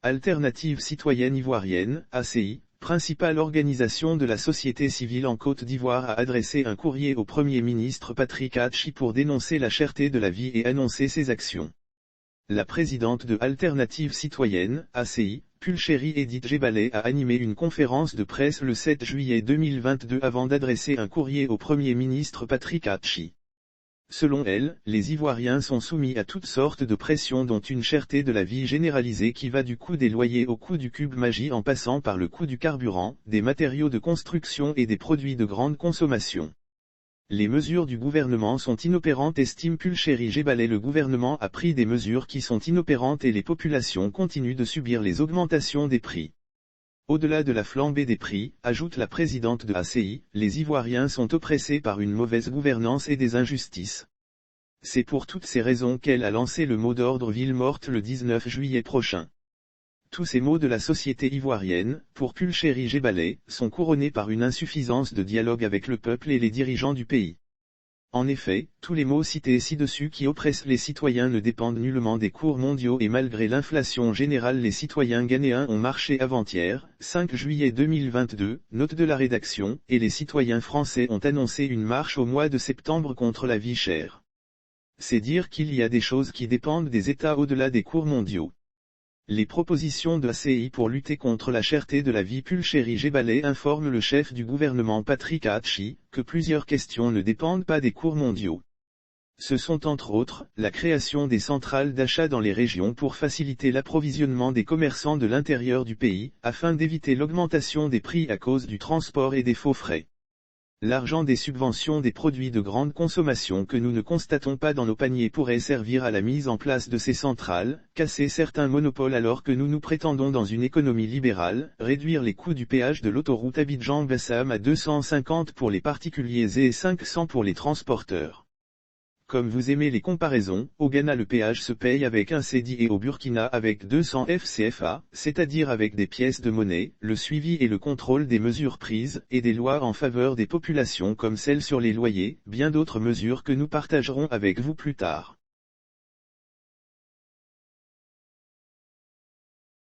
Alternative citoyenne ivoirienne, ACI, principale organisation de la société civile en Côte d'Ivoire, a adressé un courrier au Premier ministre Patrick Hatchi pour dénoncer la cherté de la vie et annoncer ses actions. La présidente de Alternative citoyenne, ACI, Pulchérie Edith Gebalé, a animé une conférence de presse le 7 juillet 2022 avant d'adresser un courrier au Premier ministre Patrick Hatchi. Selon elle, les Ivoiriens sont soumis à toutes sortes de pressions, dont une cherté de la vie généralisée qui va du coût des loyers au coût du cube magie en passant par le coût du carburant, des matériaux de construction et des produits de grande consommation. Les mesures du gouvernement sont inopérantes, estime Pulchérie Gebalé. Le gouvernement a pris des mesures qui sont inopérantes et les populations continuent de subir les augmentations des prix. Au-delà de la flambée des prix, ajoute la présidente de ACI, les Ivoiriens sont oppressés par une mauvaise gouvernance et des injustices. C'est pour toutes ces raisons qu'elle a lancé le mot d'ordre Ville morte le 19 juillet prochain. Tous ces maux de la société ivoirienne, pour Pulchérie Gebalé, sont couronnés par une insuffisance de dialogue avec le peuple et les dirigeants du pays. En effet, tous les maux cités ci-dessus qui oppressent les citoyens ne dépendent nullement des cours mondiaux, et malgré l'inflation générale, les citoyens ghanéens ont marché avant-hier, 5 juillet 2022, note de la rédaction, et les citoyens français ont annoncé une marche au mois de septembre contre la vie chère. C'est dire qu'il y a des choses qui dépendent des États au-delà des cours mondiaux. Les propositions de ACI pour lutter contre la cherté de la vie. Pulchérie Gebalé informe le chef du gouvernement Patrick Hatchi, que plusieurs questions ne dépendent pas des cours mondiaux. Ce sont entre autres, la création des centrales d'achat dans les régions pour faciliter l'approvisionnement des commerçants de l'intérieur du pays, afin d'éviter l'augmentation des prix à cause du transport et des faux frais. L'argent des subventions des produits de grande consommation que nous ne constatons pas dans nos paniers pourrait servir à la mise en place de ces centrales, casser certains monopoles alors que nous nous prétendons dans une économie libérale, réduire les coûts du péage de l'autoroute Abidjan-Bassam à 250 pour les particuliers et 500 pour les transporteurs. Comme vous aimez les comparaisons, au Ghana le péage se paye avec un cedi et au Burkina avec 200 FCFA, c'est-à-dire avec des pièces de monnaie, le suivi et le contrôle des mesures prises, et des lois en faveur des populations comme celle sur les loyers, bien d'autres mesures que nous partagerons avec vous plus tard.